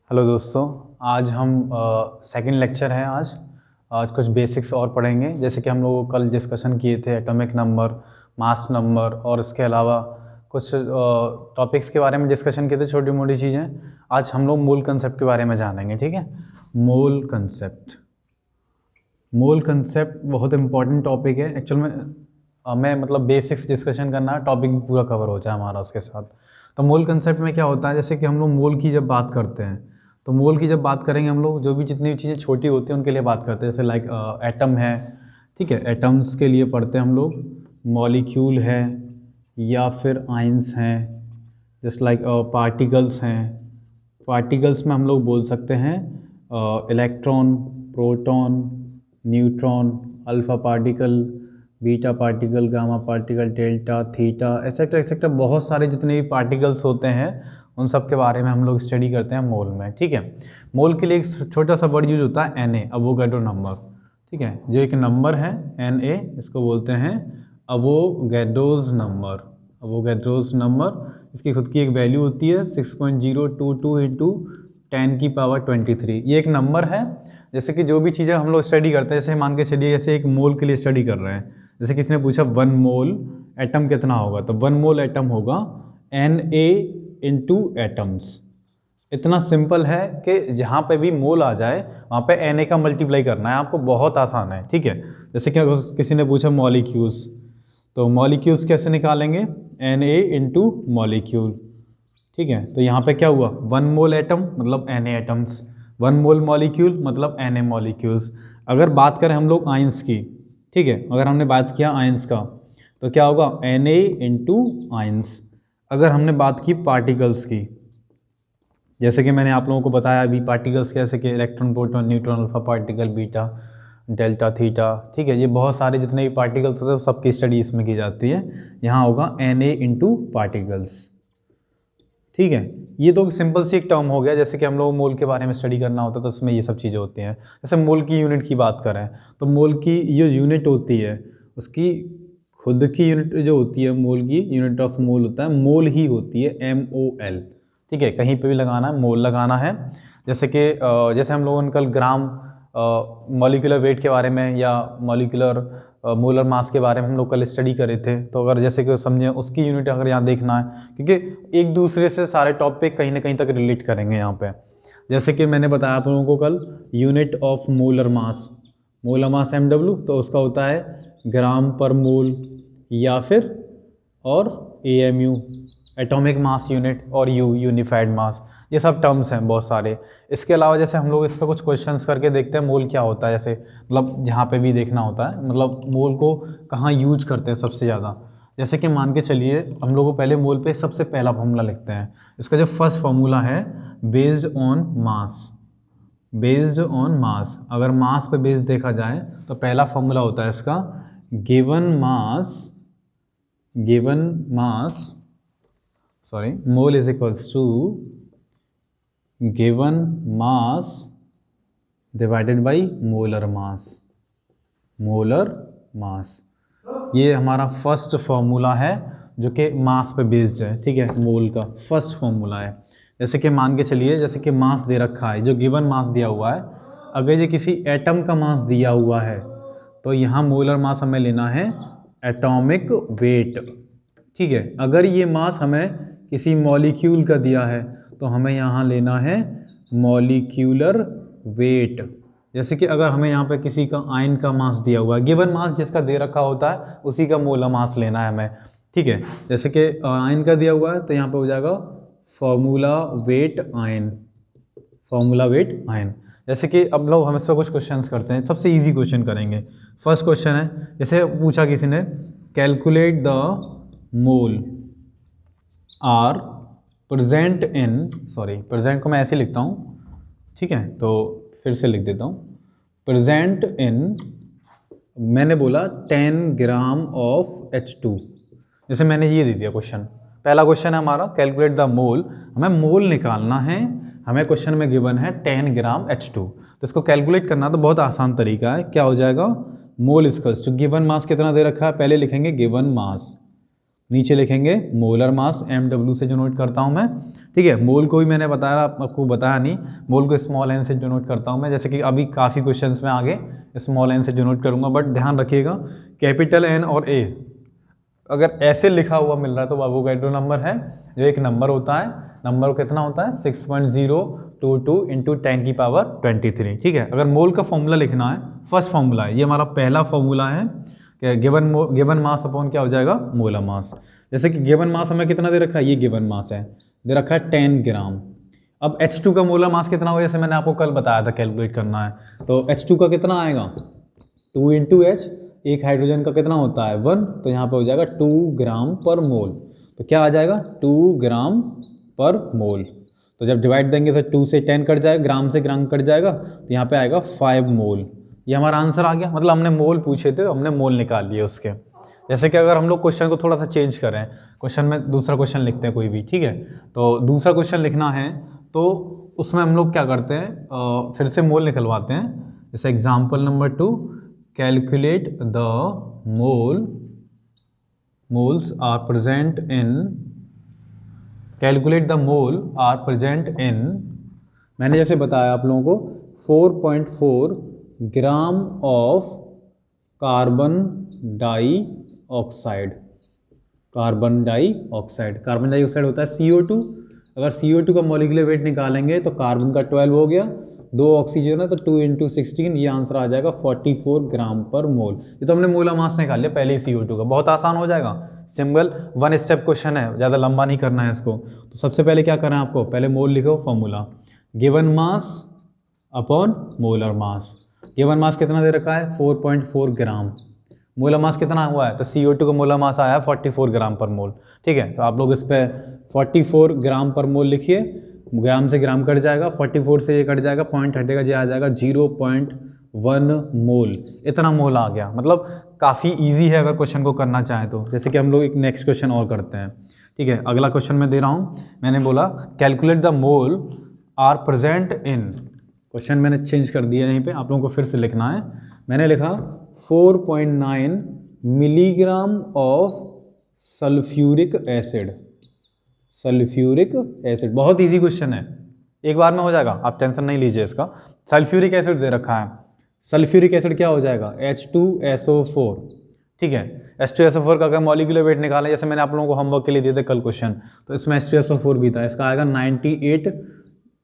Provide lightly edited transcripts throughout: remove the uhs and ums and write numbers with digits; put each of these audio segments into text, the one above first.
Hello दोस्तों, आज हम सेकंड लेक्चर है। आज कुछ बेसिक्स और पढ़ेंगे, जैसे कि हम लोग कल डिस्कशन किए थे एटॉमिक नंबर, मास नंबर और इसके अलावा कुछ टॉपिक्स के बारे में डिस्कशन किए थे, छोटी मोटी चीज़ें। आज हम लोग मोल कंसेप्ट के बारे में जानेंगे, ठीक है। मोल कंसेप्ट बहुत इंपॉर्टेंट टॉपिक है एक्चुअल में। हमें मतलब बेसिक्स डिस्कशन करना है, टॉपिक भी पूरा कवर हो जाए हमारा उसके साथ। तो मोल कंसेप्ट में क्या होता है, जैसे कि हम लोग मोल की जब बात करते हैं तो मोल की जब बात करेंगे हम लोग, जो भी जितनी चीज़ें छोटी होती हैं उनके लिए बात करते हैं, जैसे लाइक एटम है, ठीक है। एटम्स के लिए पढ़ते हैं हम लोग, मॉलिक्यूल है या फिर आइंस हैं, जस्ट लाइक पार्टिकल्स हैं। पार्टिकल्स में हम लोग बोल सकते हैं electron, proton, neutron, alpha particle, beta particle, gamma particle, delta, theta, etcetera etcetera. बहुत सारे जितने भी पार्टिकल्स होते हैं उन सब के बारे में हम लोग स्टडी करते हैं मोल में, ठीक है। मोल के लिए एक छोटा सा वर्ड यूज होता है Na, अवोगाड्रो नंबर, ठीक है। जो एक नंबर है Na, इसको बोलते हैं अवोगाड्रोस नंबर। अवोगाड्रोस नंबर, इसकी खुद की एक वैल्यू होती है 6.022 इंटू 10⁻23। ये एक नंबर है। जैसे कि जो भी चीज़ें हम लोग स्टडी करते हैं, जैसे मान के चलिए जैसे एक मोल के लिए स्टडी कर रहे हैं, जैसे किसी ने पूछा 1 मोल एटम कितना होगा, तो 1 मोल एटम होगा Na इंटू एटम्स। इतना सिंपल है कि जहाँ पे भी मोल आ जाए वहाँ पे Na का मल्टीप्लाई करना है आपको, बहुत आसान है, ठीक है। जैसे कि किसी ने पूछा मॉलिक्यूल्स, तो मॉलिक्यूल्स कैसे निकालेंगे, Na इंटू मॉलिक्यूल, ठीक है। तो यहाँ पे क्या हुआ, 1 मोल एटम मतलब Na एटम्स, 1 मोल मॉलिक्यूल मतलब Na मॉलिक्यूल्स। अगर बात करें हम लोग आइंस की, ठीक है, अगर हमने बात किया आइंस का तो क्या होगा Na इंटू आइंस। अगर हमने बात की पार्टिकल्स की, जैसे कि मैंने आप लोगों को बताया अभी पार्टिकल्स कैसे कि electron, proton, neutron, alpha particle, beta, delta, theta, ठीक है। ये बहुत सारे जितने भी पार्टिकल्स होते हैं सबकी स्टडी इसमें की जाती है। यहाँ होगा Na इंटू पार्टिकल्स, ठीक है। ये तो सिंपल सी एक टर्म हो गया, जैसे कि हम लोग मोल के बारे में स्टडी करना होता है तो उसमें ये सब चीज़ें होती हैं। जैसे मोल की यूनिट की बात करें तो मोल की जो यूनिट होती है उसकी खुद की यूनिट जो होती है, मोल की यूनिट ऑफ मोल होता है, मोल ही होती है, MOL, ठीक है। कहीं पे भी लगाना है मोल लगाना है। जैसे कि जैसे हम लोगों ने कल ग्राम मॉलिक्यूलर वेट के बारे में या मॉलिक्यूलर मोलर मास के बारे में हम लोग कल स्टडी करे थे, तो अगर जैसे कि समझें उसकी यूनिट अगर यहाँ देखना है, क्योंकि एक दूसरे से सारे टॉपिक कहीं ना कहीं तक रिलेट करेंगे यहाँ पे। जैसे कि मैंने बताया आप लोगों को कल unit of molar mass MW, तो उसका होता है ग्राम पर मोल या फिर और AMU एटॉमिक मास यूनिट और यूनिफाइड मास। ये सब टर्म्स हैं बहुत सारे। इसके अलावा जैसे हम लोग इस पर कुछ क्वेश्चंस करके देखते हैं मोल क्या होता है, जैसे मतलब जहाँ पे भी देखना होता है, मतलब मोल को कहाँ यूज करते हैं सबसे ज़्यादा। जैसे कि मान के चलिए हम लोग को पहले मोल पे सबसे पहला फार्मूला लिखते हैं। इसका जो फर्स्ट फार्मूला है based on mass, based on मास। अगर मास पे बेस्ड देखा जाए तो पहला फार्मूला होता है इसका given mass sorry mole is equals to given mass divided by molar mass. ये हमारा फर्स्ट फार्मूला है जो कि मास पे बेस्ड है, ठीक है। मोल का फर्स्ट फार्मूला है। जैसे कि मान के चलिए जैसे कि मास दे रखा है, जो गिवन मास दिया हुआ है, अगर ये किसी एटम का मास दिया हुआ है तो यहाँ मोलर मास हमें लेना है एटॉमिक वेट, ठीक है। अगर ये मास हमें किसी मॉलिक्यूल का दिया है तो हमें यहाँ लेना है मॉलिक्यूलर वेट। जैसे कि अगर हमें यहाँ पे किसी का आयन का मास दिया हुआ है, गिवन मास जिसका दे रखा होता है उसी का मोलर मास लेना है हमें, ठीक है। जैसे कि आयन का दिया हुआ है तो यहाँ पे हो जाएगा फॉर्मूला वेट आयन। जैसे कि अब लोग हम इस पर कुछ क्वेश्चंस करते हैं, सबसे इजी क्वेश्चन करेंगे। फर्स्ट क्वेश्चन है, जैसे पूछा किसी ने calculate the mole are present in, sorry present को मैं ऐसे लिखता हूँ, ठीक है, तो फिर से लिख देता हूँ। प्रेजेंट इन, मैंने बोला 10 ग्राम ऑफ H2, जैसे मैंने ये दे दिया क्वेश्चन। पहला क्वेश्चन है हमारा कैलकुलेट द मोल, हमें मोल निकालना है, हमें क्वेश्चन में गिवन है 10 ग्राम H2। तो इसको कैलकुलेट करना तो बहुत आसान तरीका है, क्या हो जाएगा मोल इक्वल्स टू गिवन मास कितना दे रखा है, पहले लिखेंगे गिवन मास, नीचे लिखेंगे मोलर मास, MW से डिनोट करता हूँ मैं, ठीक है। मोल को भी मैंने बताया, आपको बताया नहीं, मोल को स्मॉल n से डिनोट करता हूँ मैं, जैसे कि अभी काफ़ी क्वेश्चंस में आगे स्मॉल n से डिनोट करूँगा, बट ध्यान रखिएगा कैपिटल N और A अगर ऐसे लिखा हुआ मिल रहा है तो एवोगैड्रो नंबर है, जो एक नंबर होता है, नंबर कितना होता है 6.022 इंटू 10 की पावर 23, ठीक है। अगर मोल का फॉर्मूला लिखना है, फर्स्ट फॉर्मूला है, ये हमारा पहला फॉर्मूला है कि गिवन मास अपॉन क्या हो जाएगा मोलर मास। जैसे कि गिवन मास हमें कितना दे रखा है, ये गिवन मास है, दे रखा है 10 ग्राम। अब H2 का मोलर मास कितना हो, जैसे मैंने आपको कल बताया था कैलकुलेट करना है, तो H2 का कितना आएगा 2 इंटू H, एक हाइड्रोजन का कितना होता है 1, तो यहाँ पे हो जाएगा 2 ग्राम पर मोल, तो क्या आ जाएगा 2 ग्राम पर मोल। तो जब डिवाइड देंगे तो 2 से 10 कट जाएगा, ग्राम से ग्राम कट जाएगा, तो यहाँ पे आएगा 5 मोल। ये हमारा आंसर आ गया, मतलब हमने मोल पूछे थे तो हमने मोल निकाल लिए उसके। जैसे कि अगर हम लोग क्वेश्चन को थोड़ा सा चेंज करें, क्वेश्चन में दूसरा क्वेश्चन लिखते हैं कोई भी, ठीक है, तो दूसरा क्वेश्चन लिखना है तो उसमें हम लोग क्या करते हैं, फिर से मोल निकलवाते हैं। जैसे example number 2, calculate the moles are present in, calculate the mole are present in, मैंने जैसे बताया आप लोगों को 4.4 gram of carbon dioxide, carbon dioxide होता है CO2। अगर CO2 का मॉलिक्यूलर वेट निकालेंगे तो कार्बन का 12 हो गया, 2 ऑक्सीजन है तो 2 इंटू 16, ये आंसर आ जाएगा 44 ग्राम पर मोल। ये तो हमने मोलर मास निकाल लिया पहले ही CO2 का, बहुत आसान हो जाएगा, सिंपल वन स्टेप क्वेश्चन है, ज़्यादा लंबा नहीं करना है इसको। तो सबसे पहले क्या करना है आपको, पहले मोल लिखो formula, given mass upon molar mass. Given mass कितना दे रखा है 4.4 ग्राम, मोलर मास कितना हुआ है, तो CO2 का मोलर मास आया है 44 ग्राम पर मोल, ठीक है। तो आप लोग इस पर 44 ग्राम पर मोल लिखिए, ग्राम से ग्राम कट जाएगा, 44 से ये कट जाएगा, पॉइंट हटेगा, ये आ जाएगा 0.1 मोल, इतना मोल आ गया। मतलब काफ़ी इजी है अगर क्वेश्चन को करना चाहें तो। जैसे कि हम लोग एक नेक्स्ट क्वेश्चन और करते हैं, ठीक है। अगला क्वेश्चन मैं दे रहा हूँ, मैंने बोला calculate the mole are present in, question मैंने चेंज कर दिया, यहीं पे आप लोगों को फिर से लिखना है। मैंने लिखा 4.9 milligram of sulphuric acid, sulphuric acid, बहुत इजी क्वेश्चन है, एक बार में हो जाएगा, आप टेंशन नहीं लीजिए इसका। सल्फ्यूरिक एसिड दे रखा है, सल्फ्यूरिक एसिड क्या हो जाएगा H2SO4, ठीक है। H2SO4 का अगर मॉलिक्यूलर वेट निकालें, जैसे मैंने आप लोगों को होमवर्क के लिए दिए थे कल क्वेश्चन, तो इसमें H2SO4 भी था, इसका आएगा 98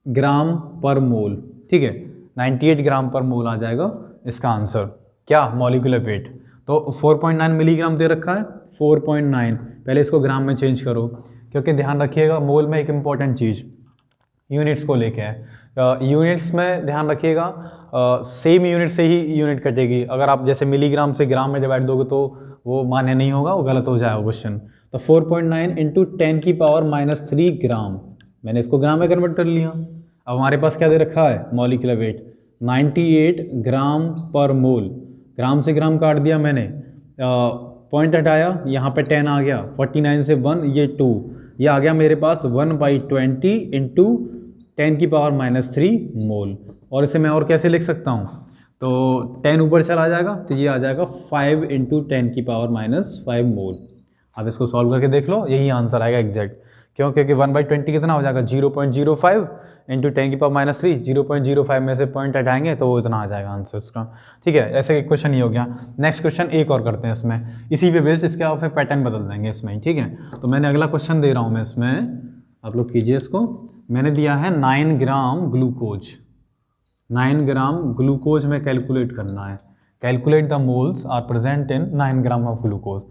ग्राम पर मोल, ठीक है, 98 ग्राम पर मोल आ जाएगा इसका आंसर, क्या मॉलिक्यूलर वेट। तो 4.9 मिलीग्राम दे रखा है, 4.9, पहले इसको ग्राम में चेंज करो, क्योंकि ध्यान रखिएगा मोल में एक इम्पॉर्टेंट चीज़ यूनिट्स को लेके है। यूनिट्स में ध्यान रखिएगा, सेम यूनिट से ही यूनिट कटेगी, अगर आप जैसे मिलीग्राम से ग्राम में डिवाइड दोगे तो वो मान्य नहीं होगा, वो गलत हो जाएगा क्वेश्चन। तो 4.9 इंटू 10 की पावर -3 ग्राम, मैंने इसको ग्राम में कन्वर्ट कर लिया। अब हमारे पास क्या दे रखा है मॉलिक्यूलर वेट 98 ग्राम पर मोल, ग्राम से ग्राम काट दिया मैंने, पॉइंट हटाया, यहाँ पे 10 आ गया, 49 से 1 ये 2, ये आ गया मेरे पास 1/20 इंटू 10 की पावर -3 मोल। और इसे मैं और कैसे लिख सकता हूँ, तो 10 ऊपर चला जाएगा तो ये आ जाएगा 5 इंटू 10 की पावर -5 मोल। आप इसको सॉल्व करके देख लो, यही आंसर आएगा एग्जैक्ट, क्यों, क्योंकि 1/20 कितना हो जाएगा 0.05 इंटू 10 की पावर -3, 0.05 में से पॉइंट हटाएंगे तो वो इतना आ जाएगा आंसर इसका, ठीक है। ऐसे एक क्वेश्चन ही हो गया। नेक्स्ट क्वेश्चन एक और करते हैं इसमें, इसी पे बेस्ड इसके आप फिर पैटर्न बदल देंगे इसमें, ठीक है। तो मैंने अगला क्वेश्चन दे रहा हूँ मैं इसमें, आप लोग कीजिए इसको। मैंने दिया है 9 ग्राम ग्लूकोज, 9 ग्राम ग्लूकोज में कैलकुलेट करना है, calculate the moles are present in 9 gram of glucose.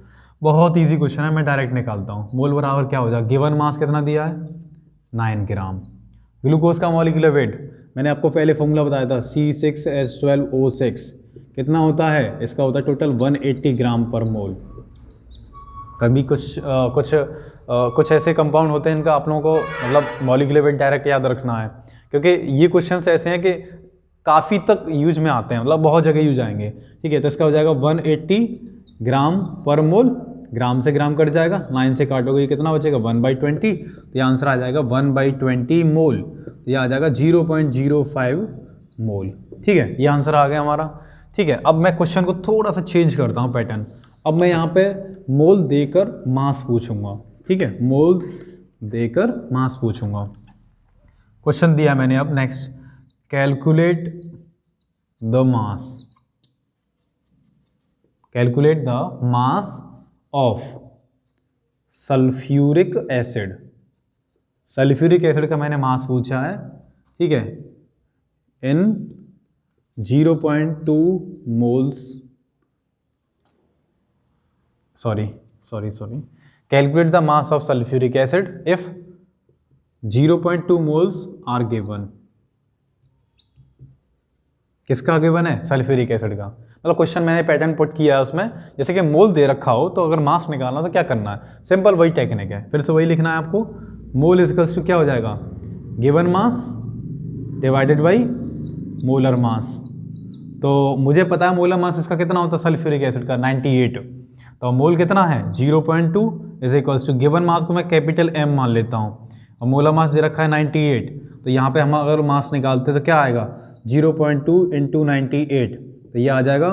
बहुत इजी क्वेश्चन है, मैं डायरेक्ट निकालता हूँ। मोल बराबर क्या हो जाएगा, गिवन मास कितना दिया है 9 ग्राम, ग्लूकोज का मॉलिक्यूलर वेट मैंने आपको पहले फॉर्मूला बताया था C6H12O6 कितना होता है, इसका होता है टोटल 180 ग्राम पर मोल। कभी कुछ ऐसे कंपाउंड होते हैं इनका आप लोगों को मतलब मॉलिक्यूलर वेट डायरेक्ट याद रखना है, क्योंकि ये क्वेश्चन ऐसे हैं कि काफ़ी तक यूज में आते हैं, मतलब बहुत जगह यूज आएंगे, ठीक है। तो इसका हो जाएगा 180 ग्राम पर मोल, ग्राम से ग्राम कट जाएगा, 9 से काटोगे ये कितना बचेगा 1/20, तो ये आंसर आ जाएगा 1/20 मोल, तो ये आ जाएगा 0.05 मोल, ठीक है। ये आंसर आ गया हमारा, ठीक है। अब मैं क्वेश्चन को थोड़ा सा चेंज करता हूँ पैटर्न, अब मैं यहाँ पे मोल देकर मास पूछूंगा, ठीक है, मोल देकर मास पूछूंगा। क्वेश्चन दिया मैंने, अब next, calculate the mass, calculate the mass of sulphuric acid. Sulphuric acid का मैंने मास पूछा है, ठीक है, in 0.2 moles, sorry, calculate the mass of sulphuric acid if 0.2 moles are given. किसका गिवन है? सल्फ्यूरिक एसिड का। मतलब क्वेश्चन मैंने पैटर्न पुट किया है उसमें, जैसे कि मोल दे रखा हो तो अगर मास निकालना तो क्या करना है, सिंपल वही टेक्निक है, फिर से वही लिखना है आपको। मोल इक्वल्स टू क्या हो जाएगा, given mass divided by molar मास। तो मुझे पता है मोलर मास इसका कितना होता है सल्फ्यूरिक एसिड का, 98। तो मोल कितना है 0.2 is equals to given mass को मैं कैपिटल M मान लेता हूँ और मोलर मास दे रखा है 98। तो यहाँ पे हम अगर मास निकालते तो क्या आएगा 0.2 इंटू 98, तो ये आ जाएगा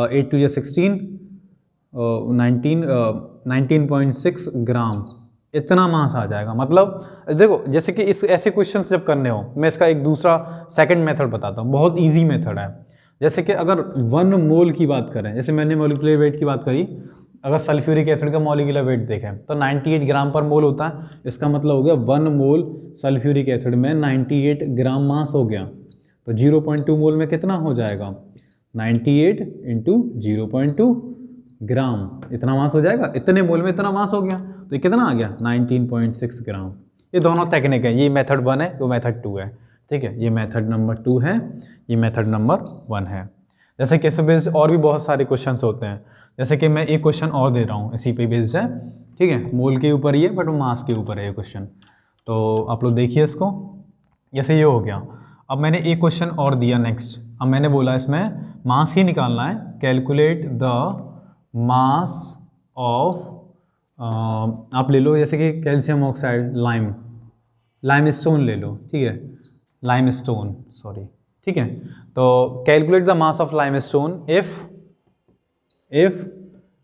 8 टू 16 19.6 ग्राम, इतना मास आ जाएगा। मतलब देखो जैसे कि इस ऐसे क्वेश्चंस जब करने हो, मैं इसका एक दूसरा सेकंड मेथड बताता हूँ, बहुत इजी मेथड है। जैसे कि अगर 1 मोल की बात करें, जैसे मैंने मॉलिक्यूलर वेट की बात करी, अगर सल्फ्यूरिक एसिड का मॉलिक्यूलर वेट देखें तो 98 ग्राम पर मोल होता है। इसका मतलब हो गया 1 मोल सल्फ्यूरिक एसिड में 98 ग्राम मास हो गया। तो 0.2 मोल में कितना हो जाएगा 98 इंटू 0.2 ग्राम, इतना मास हो जाएगा। इतने मोल में इतना मास हो गया, तो ये कितना आ गया 19.6 ग्राम। ये दोनों टेक्निक है, ये मेथड 1 है, वो मेथड 2 है, ठीक है। ये मेथड नंबर 2 है, ये मेथड नंबर 1 है। जैसे कि इससे बेस्ड और भी बहुत सारे क्वेश्चंस होते हैं, जैसे कि मैं एक क्वेश्चन और दे रहा हूँ इसी पे बेस्ड है, ठीक है, मोल के ऊपर ही है बट वो मास के ऊपर है ये क्वेश्चन। तो आप लोग देखिए इसको, जैसे ये हो गया। अब मैंने एक क्वेश्चन और दिया नेक्स्ट, अब मैंने बोला इसमें मास ही निकालना है, कैलकुलेट द मास ऑफ, आप ले लो जैसे कि कैल्शियम ऑक्साइड, लाइमस्टोन ले लो, ठीक है, लाइमस्टोन, सॉरी, ठीक है। तो calculate the mass of limestone if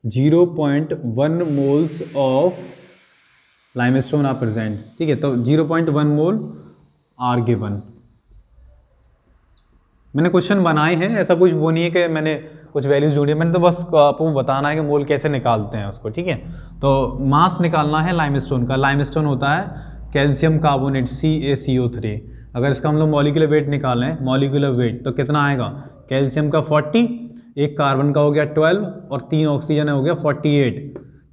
0.1 moles of limestone are present, ठीक है। तो 0.1 मोल आर गिवन। मैंने क्वेश्चन बनाए हैं, ऐसा कुछ वो नहीं है कि मैंने कुछ वैल्यूज जोड़ी है, मैंने तो बस आपको बताना है कि मोल कैसे निकालते हैं उसको, ठीक है। तो मास निकालना है लाइमस्टोन का, लाइमस्टोन होता है कैल्शियम कार्बोनेट CaCO3। अगर इसका हम लोग मॉलिक्यूलर वेट निकालें, मॉलिक्यूलर वेट, तो कितना आएगा, कैल्शियम का 40, एक कार्बन का हो गया 12 और 3 ऑक्सीजन हो गया 48,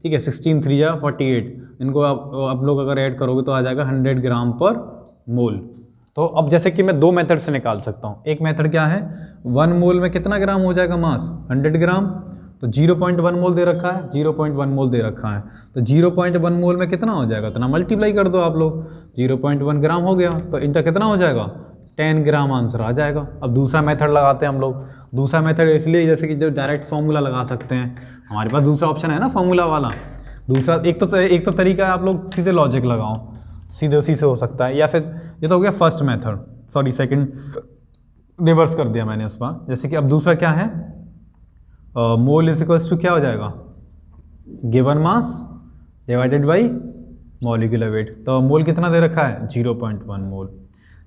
ठीक है, 16 3 जा 48। इनको आप लोग अगर ऐड करोगे तो आ जाएगा 100 ग्राम पर मोल। तो अब जैसे कि मैं 2 मेथड से निकाल सकता हूँ। एक मेथड क्या है, 1 मोल में कितना ग्राम हो जाएगा मास 100 ग्राम, तो 0.1 मोल दे रखा है, 0.1 मोल दे रखा है, तो 0.1 मोल में कितना हो जाएगा, इतना मल्टीप्लाई कर दो आप लोग, 0.1 ग्राम हो गया, तो इनका कितना हो जाएगा 10 ग्राम आंसर आ जाएगा। अब दूसरा मेथड लगाते हैं हम लोग। दूसरा मेथड इसलिए जैसे कि जो डायरेक्ट फॉर्मूला लगा सकते हैं, हमारे पास दूसरा ऑप्शन है ना फॉर्मूला वाला। दूसरा एक तो तरीका है, आप लोग सीधे लॉजिक लगाओ, सीधे उसी से हो सकता है, या फिर ये तो हो गया first method, sorry second reverse कर दिया मैंने इस बार। जैसे कि अब दूसरा क्या है, मोल इज इक्वल्स टू क्या हो जाएगा, given mass divided by molecular weight. तो मोल कितना दे रखा है 0.1 मोल,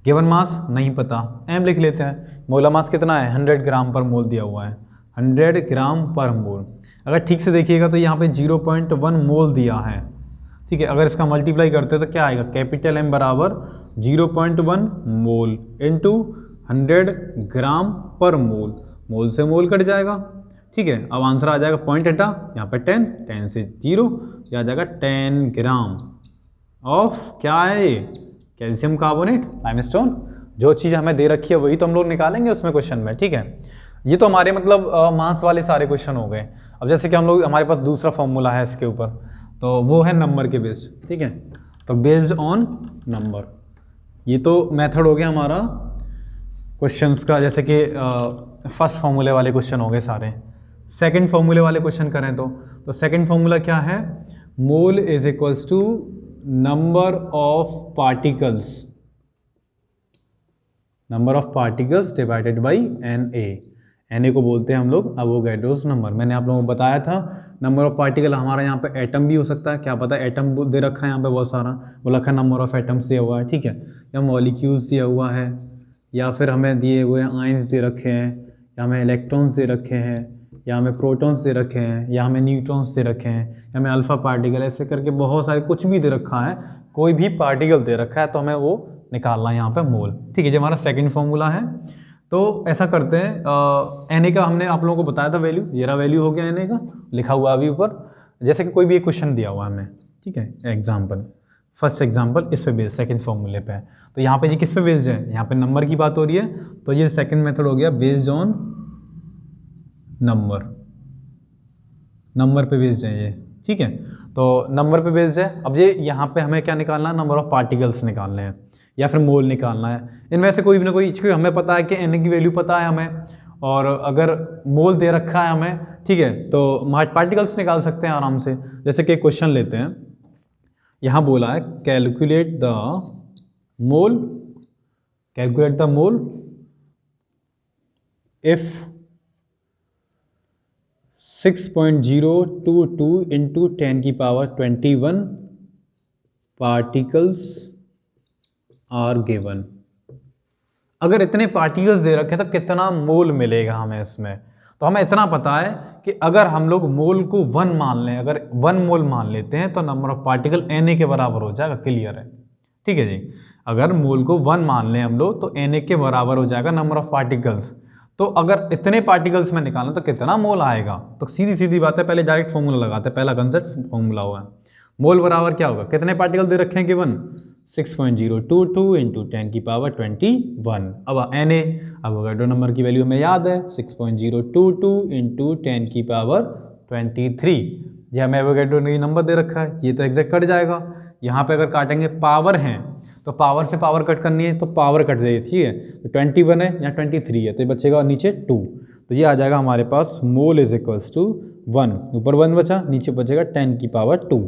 गिवन मास नहीं पता, m लिख लेते हैं। मोलर मास कितना है 100 ग्राम पर मोल दिया हुआ है, 100 ग्राम पर मोल। अगर ठीक से देखिएगा तो यहाँ पे 0.1 मोल दिया है, ठीक है। अगर इसका मल्टीप्लाई करते हैं तो क्या आएगा, कैपिटल M बराबर 0.1 मोल इंटू 100 ग्राम पर मोल, मोल से मोल कट जाएगा, ठीक है। अब आंसर आ जाएगा, पॉइंट हटा, यहाँ पे 10 से 0, यह आ जाएगा 10 ग्राम ऑफ क्या है, कैल्शियम कार्बोनेट लाइमस्टोन। जो चीज़ हमें दे रखी है वही तो हम लोग निकालेंगे उसमें क्वेश्चन में, ठीक है। ये तो हमारे मतलब मास वाले सारे क्वेश्चन हो गए। अब जैसे कि हम लोग, हमारे पास दूसरा फॉर्मूला है इसके ऊपर, तो वो है नंबर के बेस्ड, ठीक है। तो बेस्ड ऑन नंबर, ये तो मेथड हो गया हमारा क्वेश्चंस का, जैसे कि फर्स्ट फॉर्मूले वाले क्वेश्चन हो गए सारे। सेकंड फॉर्मूले वाले क्वेश्चन करें तो सेकंड फॉर्मूला क्या है, mole is equals to number of particles divided by Na। Na को बोलते हैं हम लोग अवोगाड्रोस नंबर। मैंने आप लोगों को बताया था नंबर ऑफ पार्टिकल हमारा यहाँ पे एटम भी हो सकता है, क्या पता एटम दे रखा है यहाँ पे बहुत सारा, वो लिखा नंबर ऑफ एटम्स दिया हुआ है, ठीक है, या मॉलिक्यूल्स दिया हुआ है, या फिर हमें दिए हुए आयंस दे रखे हैं, या हमें इलेक्ट्रॉन्स दे रखे हैं, या हमें प्रोटॉन्स दे रखे हैं, या हमें न्यूट्रॉन्स दे रखे हैं, या हमें अल्फा पार्टिकल, ऐसे करके बहुत सारे कुछ भी दे रखा है, कोई भी पार्टिकल दे रखा है तो हमें वो निकालना है यहाँ पे मोल, ठीक है। जो हमारा सेकंड फॉर्मूला है, तो ऐसा करते हैं Na का हमने आप लोगों को बताया था वैल्यू, ये रहा वैल्यू हो गया Na का, लिखा हुआ अभी ऊपर, जैसे कि कोई भी एक क्वेश्चन दिया हुआ है हमें, ठीक है, एग्जाम्पल, फर्स्ट एग्जाम्पल इस पे बेस्ड सेकंड फॉर्मूले पे है, तो यहाँ पे ये किस पे बेस्ड है, यहाँ पे नंबर की बात हो रही है, तो ये सेकंड मेथड हो गया बेस्ड ऑन नंबर, नंबर पे बेस्ड है ये, ठीक है, तो नंबर पे बेस्ड है। अब ये यहाँ पे हमें क्या निकालना है, नंबर ऑफ पार्टिकल्स निकालने हैं या फिर मोल निकालना है, इनमें से कोई भी ना कोई, क्योंकि हमें पता है कि Na की वैल्यू पता है हमें, और अगर मोल दे रखा है हमें, ठीक है, तो पार्टिकल्स निकाल सकते हैं आराम से। जैसे कि क्वेश्चन लेते हैं, यहाँ बोला है calculate the mole, calculate the mole if 6.022 into 10 की पावर 21 पार्टिकल्स आर गिवन। अगर इतने पार्टिकल्स दे रखे तो कितना मोल मिलेगा हमें इसमें, तो हमें इतना पता है कि अगर हम लोग मोल को 1 मान लें, अगर 1 मोल मान लेते हैं तो नंबर ऑफ पार्टिकल Na के बराबर हो जाएगा, क्लियर है, ठीक है जी। अगर मोल को 1 मान लें हम लोग तो Na के बराबर हो जाएगा नंबर ऑफ पार्टिकल्स, तो अगर इतने पार्टिकल्स में निकालना तो कितना मोल आएगा, तो सीधी सीधी बात है, पहले डायरेक्ट फॉर्मूला लगाते हैं, पहला कंसेप्ट फॉर्मूला हुआ है, मोल बराबर क्या होगा, कितने पार्टिकल दे रखे हैं गिवन, 6.022 इंटू 10 की पावर 21। अब Na अवोगाड्रो नंबर की वैल्यू हमें याद है 6.022 इंटू 10 की पावर 23, ये हमें अवोगाड्रो ने नंबर दे रखा है, ये तो एग्जैक्ट कट जाएगा। यहाँ पे अगर काटेंगे पावर हैं तो पावर से पावर कट करनी है तो पावर कट जाएगी, ठीक है, तो 21 है या 23 है तो ये बचेगा नीचे 2, तो ये आ जाएगा हमारे पास मोल इज इक्वल्स टू 1, ऊपर 1 बचा, नीचे बचेगा 10 की पावर 2,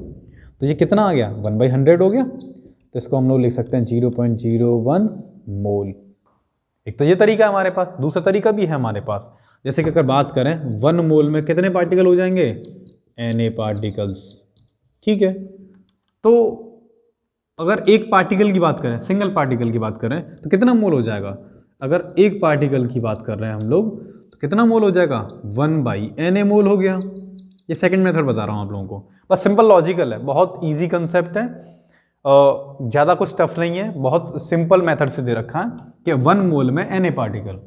तो ये कितना आ गया 1/100 हो गया, तो इसको हम लोग लिख सकते हैं 0.01 मोल। एक तो ये तरीका है हमारे पास, दूसरा तरीका भी है हमारे पास, जैसे कि अगर बात करें 1 मोल में कितने पार्टिकल हो जाएंगे, Na पार्टिकल्स, ठीक है। तो अगर एक पार्टिकल की बात करें, सिंगल पार्टिकल की बात करें तो कितना मोल हो जाएगा, अगर एक पार्टिकल की बात कर रहे हैं हम लोग तो कितना मोल हो जाएगा 1/Na मोल हो गया। ये सेकंड मेथड बता रहा हूँ आप लोगों को, बस सिंपल लॉजिकल है, बहुत इजी कंसेप्ट है, ज़्यादा कुछ टफ नहीं है, बहुत सिंपल मेथड से दे रखा है कि 1 मोल में Na पार्टिकल,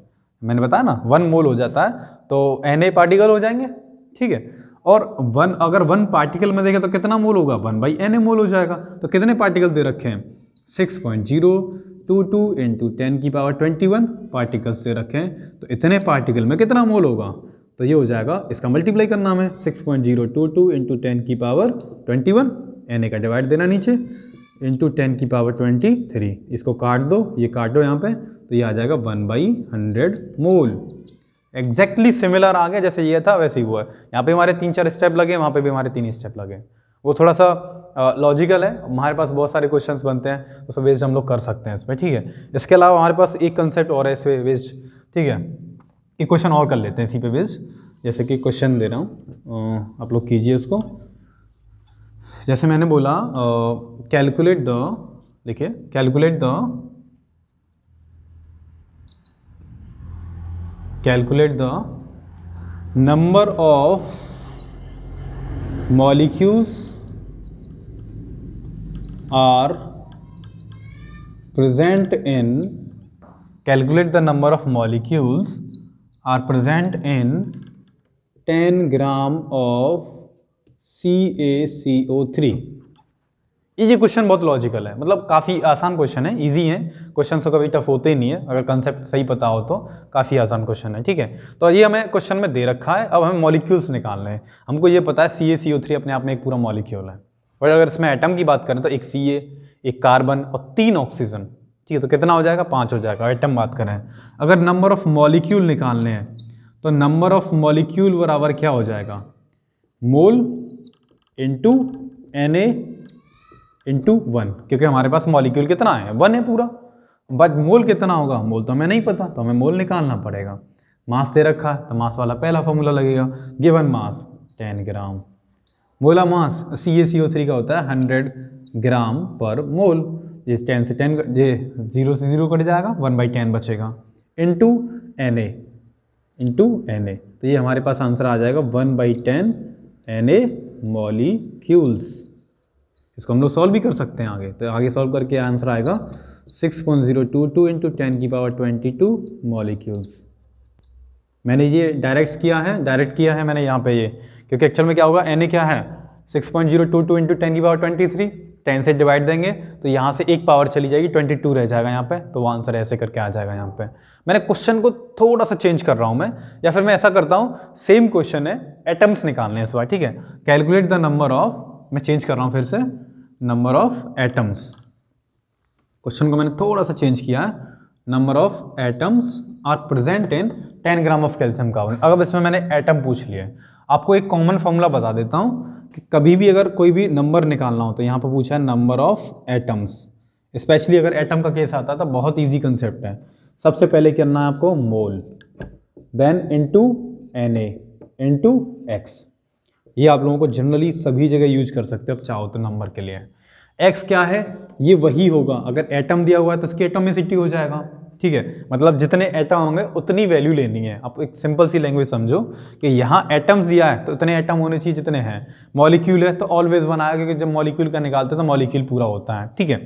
मैंने बताया ना 1 मोल हो जाता है तो Na पार्टिकल हो जाएंगे, ठीक है, और अगर 1 पार्टिकल में देखें तो कितना मोल होगा 1/Na मोल हो जाएगा। तो कितने पार्टिकल दे रखे हैं 6.022 इंटू 10 की पावर 21 पार्टिकल्स दे रखे हैं, तो इतने पार्टिकल में कितना मोल होगा, तो ये हो जाएगा, इसका मल्टीप्लाई करना हमें 6.022 इंटू 10 की पावर 21, Na का डिवाइड देना नीचे इंटू 10 की पावर 23, इसको काट दो, ये काटो यहाँ पे, तो ये आ जाएगा 1/100 मोल। एग्जैक्टली सिमिलर आ गया, जैसे ये था वैसे ही हुआ है, यहाँ पे हमारे 3-4 स्टेप लगे, वहाँ पे भी हमारे 3 स्टेप लगे, वो थोड़ा सा लॉजिकल है, हमारे पास बहुत सारे क्वेश्चंस बनते हैं उस पर बेस्ड हम लोग कर सकते हैं इसमें, ठीक है। इसके अलावा हमारे पास एक कंसेप्ट और है इस पे बेस्ड, ठीक है, एक क्वेश्चन और कर लेते हैं इसी पे बेस्ड, जैसे कि क्वेश्चन दे रहा हूँ, आप लोग कीजिए इसको। जैसे मैंने बोला कैलकुलेट द, देखिए calculate the number of molecules are present in, calculate the number of molecules are present in 10 gram of CaCO3। ये क्वेश्चन बहुत लॉजिकल है, मतलब काफ़ी आसान क्वेश्चन है, इजी है, क्वेश्चन तो कभी टफ होते ही नहीं है, अगर कंसेप्ट सही पता हो तो काफ़ी आसान क्वेश्चन है, ठीक है। तो ये हमें क्वेश्चन में दे रखा है, अब हमें मॉलिक्यूल्स निकालने हैं, हमको ये पता है CaCO3 अपने आप में एक पूरा मॉलिक्यूल है, और अगर इसमें एटम की बात करें तो एक Ca, एक कार्बन और 3 ऑक्सीजन, ठीक है, तो कितना हो जाएगा 5 हो जाएगा, एटम बात करें। अगर नंबर ऑफ मॉलिक्यूल निकालने हैं तो नंबर ऑफ मॉलिक्यूल बराबर क्या हो जाएगा, मोल इंटू Na इंटू 1, क्योंकि हमारे पास मॉलिक्यूल कितना है 1 है पूरा, बट मोल कितना होगा, मोल तो हमें नहीं पता, तो हमें मोल निकालना पड़ेगा। मास दे रखा है तो मास वाला पहला फॉर्मूला लगेगा, गिवन मास 10 ग्राम, मोला मास CaCO3 का होता है 100 ग्राम पर मोल। ये 10 से 10 ये 0 से 0 कट जाएगा, 1/10 बचेगा, इनटू Na। तो ये हमारे पास आंसर आ जाएगा 1/10 Na मॉलिक्यूल्स। इसको हम लोग सॉल्व भी कर सकते हैं आगे, तो आगे सॉल्व करके आंसर आएगा 6.022 इंटू 10 की पावर 22 मॉलिक्यूल्स। मैंने ये डायरेक्ट किया है मैंने यहाँ पे ये, क्योंकि एक्चुअल में क्या होगा, Na क्या है 6.022 इंटू 10 की पावर 23, 10 से डिवाइड देंगे तो यहाँ से एक पावर चली जाएगी, 22 रह जाएगा यहाँ पे, तो वो आंसर ऐसे करके आ जाएगा यहाँ पे। मैंने क्वेश्चन को थोड़ा सा चेंज कर रहा हूँ मैं, या फिर मैं ऐसा करता हूँ, सेम क्वेश्चन है, एटम्स निकालने हैं इस बार, ठीक है। कैलकुलेट द नंबर ऑफ, मैं चेंज कर रहा हूँ फिर से, नंबर ऑफ एटम्स। क्वेश्चन को मैंने थोड़ा सा चेंज किया है, number of atoms are present in 10 gram of calcium carbonate. अगर इसमें मैंने एटम पूछ लिया है, आपको एक कॉमन फॉर्मूला बता देता हूँ कि कभी भी अगर कोई भी नंबर निकालना हो तो यहाँ पर पूछा है नंबर ऑफ एटम्स, स्पेशली अगर एटम का केस आता है तो बहुत इजी कंसेप्ट है। सबसे पहले करना है आपको mole, then into Na into x। ये आप लोगों को जनरली सभी जगह यूज कर सकते हो आप चाहो तो नंबर के लिए। x क्या है, ये वही होगा, अगर एटम दिया हुआ है तो इसकी एटोमिसिटी हो जाएगा, ठीक है। मतलब जितने एटम होंगे उतनी वैल्यू लेनी है। आप एक सिंपल सी लैंग्वेज समझो कि यहाँ एटम्स दिया है तो उतने एटम होने चाहिए जितने हैं, मॉलिक्यूल है तो ऑलवेज बनाया, क्योंकि जब मॉलिक्यूल का निकालते हैं तो मॉलिक्यूल पूरा होता है, ठीक है।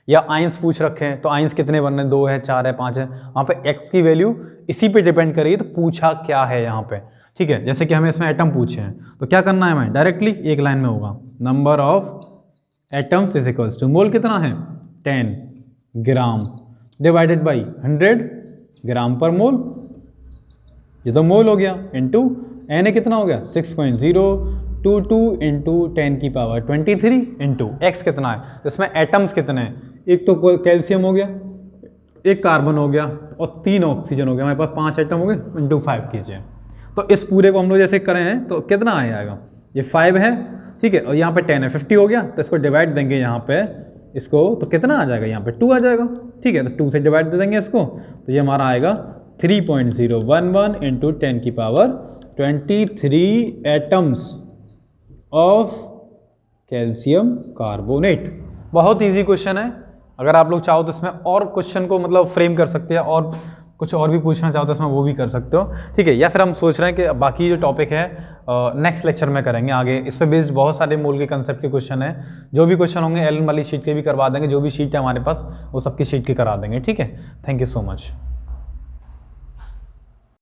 या आइंस पूछ रखे हैं तो आइंस कितने बनने, 2 है, 4 है, 5 है, वहाँ पे एक्स की वैल्यू इसी पे डिपेंड करेगी, तो पूछा क्या है यहाँ पे, ठीक है। जैसे कि हमें इसमें एटम पूछे हैं तो क्या करना है, हमें डायरेक्टली एक लाइन में होगा, number of atoms is equals to, mole कितना है 10 ग्राम डिवाइडेड बाई 100 ग्राम पर मोल, ये तो मोल हो गया, इनटू Na कितना हो गया 6.022 इंटू 10 की पावर 23 इंटू x कितना है, इसमें एटम्स कितने हैं, एक तो कैल्शियम हो गया, एक कार्बन हो गया और 3 ऑक्सीजन हो गया, हमारे पास 5 एटम हो गए, इंटू 5 कीजिए। तो इस पूरे को हम लोग जैसे करें हैं तो कितना आ जाएगा, ये 5 है, ठीक है, और यहाँ पे 10 है, 50 हो गया, तो इसको डिवाइड देंगे यहाँ पे इसको, तो कितना आ जाएगा यहाँ पे 2 आ जाएगा, ठीक है। तो 2 से डिवाइड दे देंगे इसको, तो ये हमारा आएगा 3.011 इंटू 10 की power 23 atoms of calcium carbonate. बहुत इजी क्वेश्चन है, अगर आप लोग चाहो तो इसमें और क्वेश्चन को मतलब फ्रेम कर सकते हैं, और कुछ और भी पूछना चाहो तो इसमें वो भी कर सकते हो, ठीक है। या फिर हम सोच रहे हैं कि बाकी जो टॉपिक है नेक्स्ट लेक्चर में करेंगे आगे, इस पर बेस्ड बहुत सारे मोल के कंसेप्ट के क्वेश्चन है, जो भी क्वेश्चन होंगे एलन वाली शीट के भी करवा देंगे, जो भी शीट है हमारे पास वो सबकी शीट के करा देंगे, ठीक है। Thank you so much.